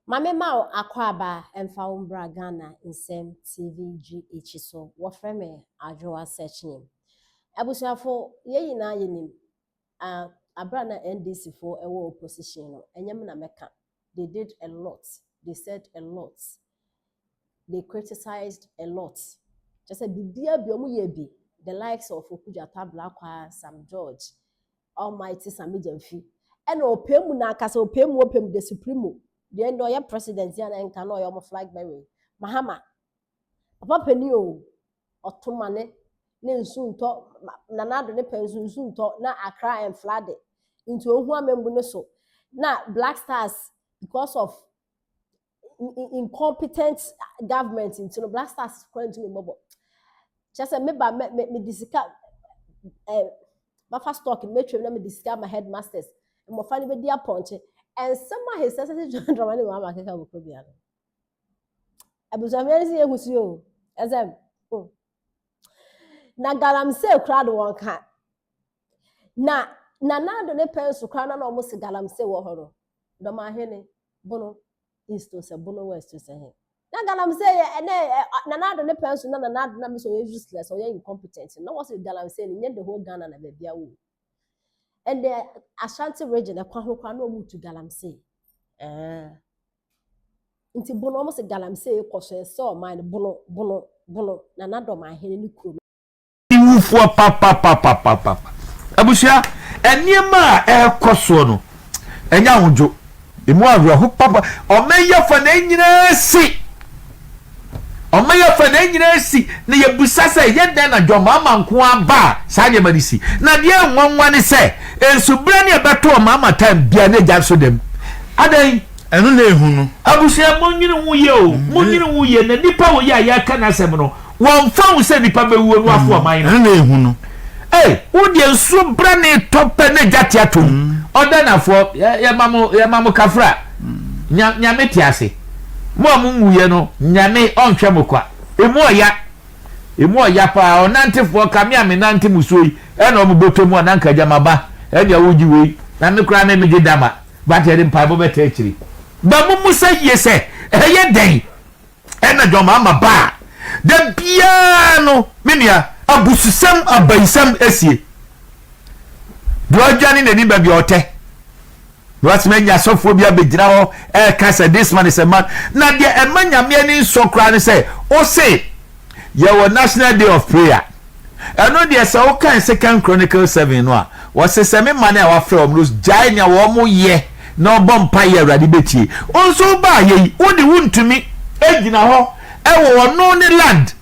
Mame ma akwaba emfa umbra Ghana insem TVGH so wofre me adwoa search name. Abusuafo ye yina yenim abra na NDC for ewo opposition no enyem na meka. They did a lot. They said a lot. They criticized a lot. Just a bibia bi omu ye bi the likes of Okujata Blackwa, Sam George, Almighty Sami Jemfi. And opemu na akasa opemu the supremo. The end of your president, and can know your flag bearing. Mahama, Papa Penio, Ottomane, Nin soon talk, Nanado Nepens soon talk, na Accra and flooded into a woman so. Now, Black Stars, because of incompetent government, into the Black Stars currently mobile. Just a member me discuss my first talking, make sure me discuss my headmasters, and my family be dear punch. And someone has said to John Dramani Mama Kaka Bukobiano. I was amazing with you as na Galamsay crowd one can. Na the parents crowd almost Galamsay war. Dormaa Henny, Bono East to say Bono West to say him. Na Galamsay and then the parents none so useless or incompetent. No was Galamsay and the whole Ghana and a baby. And the Ashanti region, a Kwano move to Galamsay. Into Bono almost a Galamsay, cause so mine Bono, Nana Dormaa Henny Kuru. You for papa. Abusia, and near ma cosono. And Yaunjo, the more who papa, or may you for an engineer see. Or may you for an engineer see. Near Busasa, yet then a Jomama Kwan bar, Sadia Madisi. Now, the one is say. And Subrania Bato Mama time Biane Jasso them. Ade eno na ehunu abusia monyini wuye na nipa wo ya ka na asem no won fa wo se nipa bewu no afo aman no eno na ehunu wo de Subrania tope na jati atom oda na fo ya mamu kafra nyame tiase mo amunwuye no nyame onhwe mokwa emu oya pa onantefo kamia me nante musoi ena omubotomu ananka jamaba enya woji we na me kra na me gidama ba te dem pa bo beta akiri ba mu musa yese eye den ena Dormaa ma ba de piano minia abususam abaisam esie do adwane na ni ba bi ote what menya sofo bia begira ho ka say this man is a man na de emanya me ni sokra ni say o say your National Day of Prayer. I know there's all kind 2 Chronicles 7 no was say me man a wa from those giant wo mo ye no bompa ye ready beti also ba ye wodi wuntumi egina ho e wo no ne land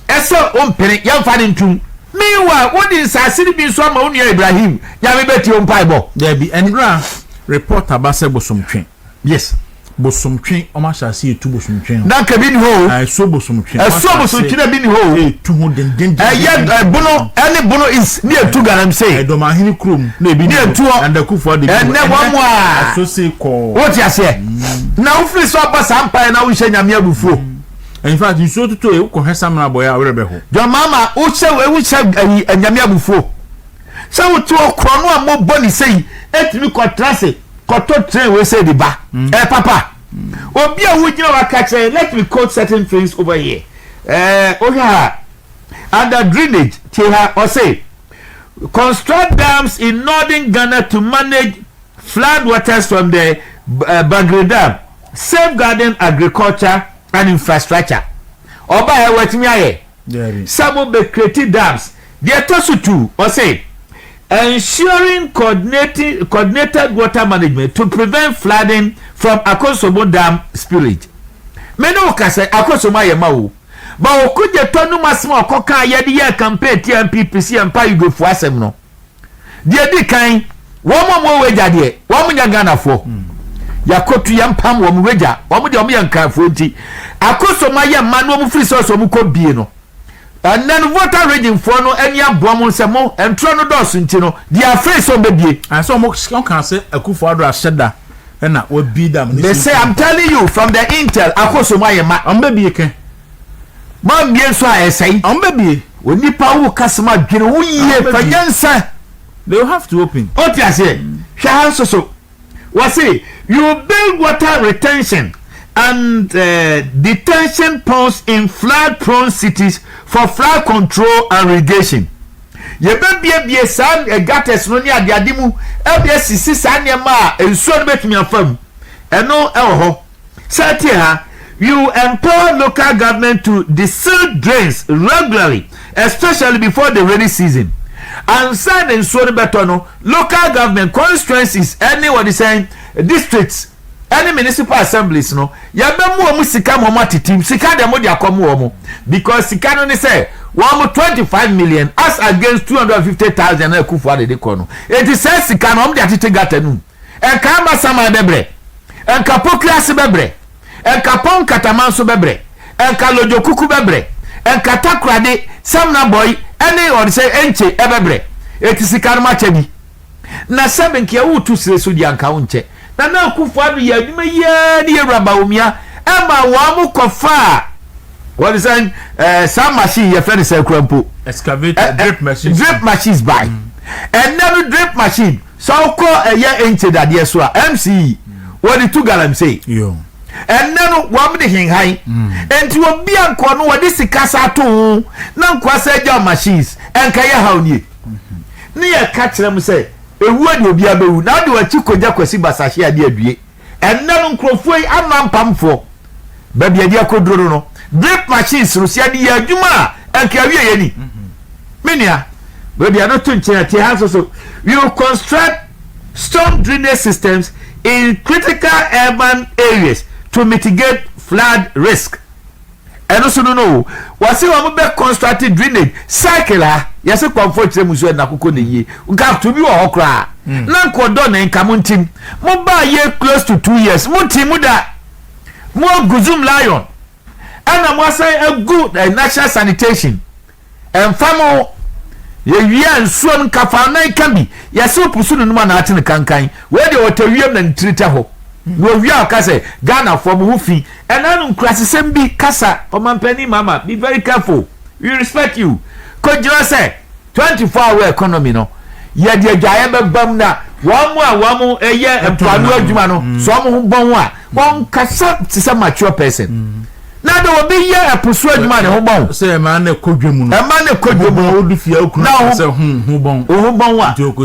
eso ompere ya fa ntum meanwhile wodi sasiri bi so ma unu Ibrahim ya me beti ompa ibo there be enra report abase bosomtwe yes bosomtwe o ma sha se etu bosomtwe na ka bi ni ho ai so bosomtwe na bi ni ho etu ho den Bono any Bono is near to Galamsay Dormaa Henny krom na ebi near to and the kufu de and ne wamwa so say ko what you say na ufri so abasa ampa na wo hye nyame abufuo in fact you so to e ko hesa mra boy a werebe ho Dormaa wo hye nyame abufuo so wo to okro no a mo boni sei etimi kotrase koto train we say the ba papa obi a wo gina wa catch let me quote certain things over here under drainage Teha or say construct dams in northern Ghana to manage flood waters from the Bagre Dam, safeguarding agriculture and infrastructure. Oba e wetimi aye some be creative dams they tosu too or say ensuring coordinated water management to prevent flooding from Akosomo Dam spillage. Many can say Akosomo aye mawo ba okuje tonu masma okoka ye de ye campaign TMPPC empa yugofu asem no de di kan wo mo weja de wo mo nya Ghana fo yakotu yampam wo mo weja wo mo de wo yanka fo nti Akosomo aye ma no mo free source mo ko bie no and then water region for no any abom se mo entro no dos nti no they are free so be bie and so mo kan say Akufo Addo asheda na wo bi dam they say I'm telling you from the intel Akosomo aye ma on be bie ken man bien so say on baby oni pa wo kasama dwene wo yie fanyansa they will have to open what you say hwa so we say you build water retention and detention ponds in flood-prone cities for flood control and irrigation. Yebebie san gutters no ni ade mu ebie sisi san ne ma ensuo no betumi afam eno ewo ho you empower local government to desil drains regularly, especially before the rainy season. And send ensuo no beto no local government constituencies, any what is saying districts, any municipal assemblies no yabemu omu sika mo matitim sika de mo de akomo omo, because sika no ni say 25 million as against 250,000 na kufu ade de kono. It is say sika no om de atete gata nu enka masama bebre enka pokras bebre enka pon katamanso bebre enka lojokuku bebre enka takrade samna boy any or say enche ebebre. It is sika no mache bi na sebe nke wo tu sire so di anka wonche na kufu ade ya adwuma ye ni ewraba omia ema wa mu kofa. What is saying? Some machine your friend is a crampo. Excavator, drip machine. Drip machines buy. And then drip machine. So call a year into that yes, MC. What the two Galamsay. Yo. And then one minute hang high. And to a beer corner what this is casa too. None quasi job machines. And Kaya how ye. Near catch them say. A word will be a boo. Now do a chico jacquesi basashia dear. And none crowfoy and man pump for. Baby a dear codrono. Drip machines Rusia di adwuma enkawie yeni menia we be not to change house so we will construct storm drainage systems in critical urban areas to mitigate flood risk. And also no wase wa be construct drainage cycle yes comfort muso na kokko ne yi nka to bi wo hokra na nkodo na nka montim mo ba ye close to 2 years montim da mo guzum lion. And I'm saying a good national sanitation. And famo ye and swim kafana can be. Yes, so pursue no man at the cankai. Where the water you and treat a ho. No, we are Casa Ghana from Hoofy. And I don't class the same big Casa or Mampeni Mama. Be very careful. We respect you. Could you say 24-hour economy? No, yet your giant bumna. One more a year and Pano Jumano. Some bonwa. One Casa to some mature person. Now there will be here a persuade man who bon. Say a man a kodwemu. A man a kodwemu would fia okunu. Now say who bon. Who bon wa. With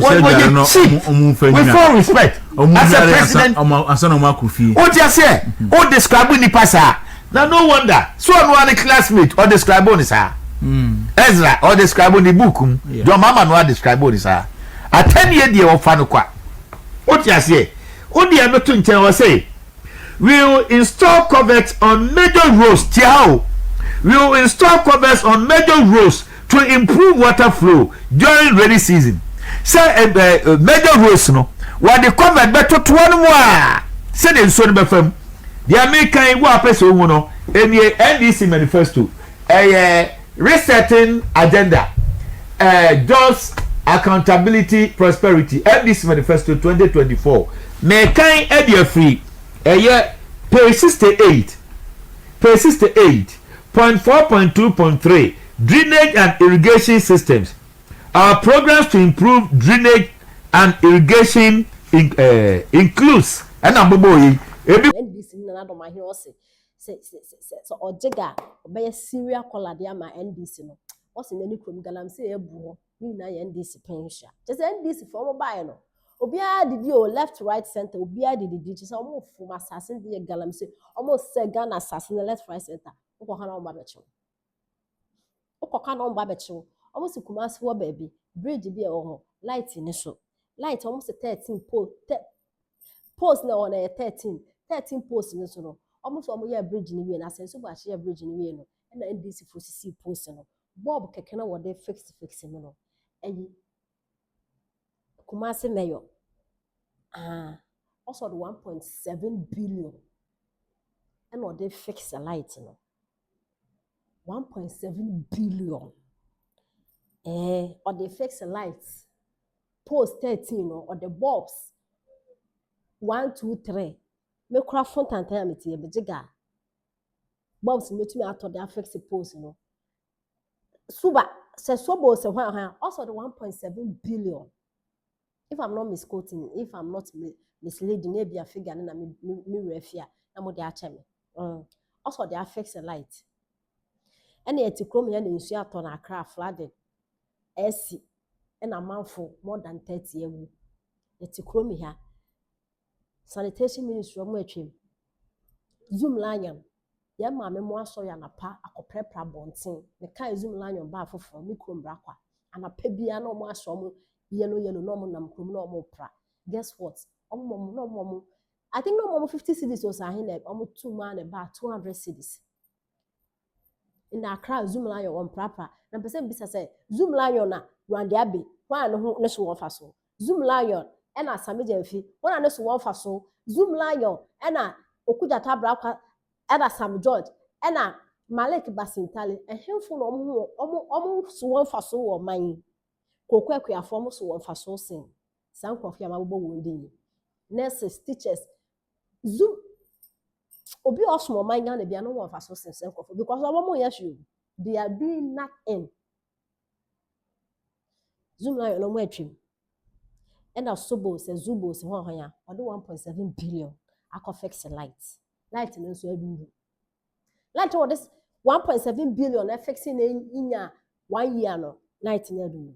full respect. As a president, asana makufi. What you say? Who describe ni pasa? Now no wonder. So one classmate or describe on sir. Ezra or describe on the book. Your mama no describe on sir. A 10-year dear of fanukwa. What you say? Who the other two was say? We will install coverts on major roads. We will install coverts on major roads to improve water flow during rainy season. Say major roads no. What the covered better to one more. Say the so the American wa person no. Any NDC manifesto. A resetting agenda. Jobs, accountability, prosperity. NDC manifesto 2024. May kind idea free. Page 68. Page 68. 0.4.2.3 Drainage and irrigation systems. Our programs to improve drainage and irrigation includes and amboboyi. NDC na do ma he o se ojega obey serial caller dia ma NDC no. O se nani krom Galamsay ebu ho. Ni na NDC pensha. Just NDC for mo buy no. Obia did you left right center obia did the so mo fu assassin the Galamsay almost say Ghana assassin left right center ukọ na omba becho ukọ na omba becho almost Kumasi wo baby bridge bi e ho light ni so light almost 13 post na on 13 post ni so no almost omo ya bridge ni we na sense bo a bridge ni we no na NDC for CC post no bob keke na wo dey fix ni no eyi Kumasi mayor also the 1.7 billion and what they fix the light no 1.7 billion or they fix the lights post 13 or the bulbs 1 2 3 me craft front and time it be jiga bulbs me to me out they fix the post no suba se sobo se also the 1.7 billion. If I'm not misquoting, if I'm not misleading, maybe a figure and me refia, I'm what they are me. Also they affect the light. And yet to come here in Suato na Accra flooded. AC and a month for more than 30 years. Yet to come here. Sanitation Ministry of Metrim. Zoom lion. Ya maame mo aso ya napa akoprepra bonten. Me kan zoom lion ba foforo me krom brakwa. Anapa bia na mo aso mo yellow no mo nam krom no mo pra. Guess what? No, I think no more 50 cities was ahead almost 2 man about 200 cities. In the Accra Zoom lion on proper. Na person bisa say Zoom lion na Randy Abbey. Why no no so one so. Zoom lion and a Sameja fi. One no so one so. Zoom lion and a Okuja Tabra and a Sam George and a Malek Basintali and him full almost one so or mine. Kokwe form so one so sing. Some coffee amabo wounding. Nurses, teachers, Zoom obi osmo man Ghana bia no one for so sense because omo yes you they are doing nothing. Zoom line no mo atwim and our Zubo se ho ya odo 1.7 billion akofix light no so aduru light what this 1.7 billion fixing inya 1 year no light no aduru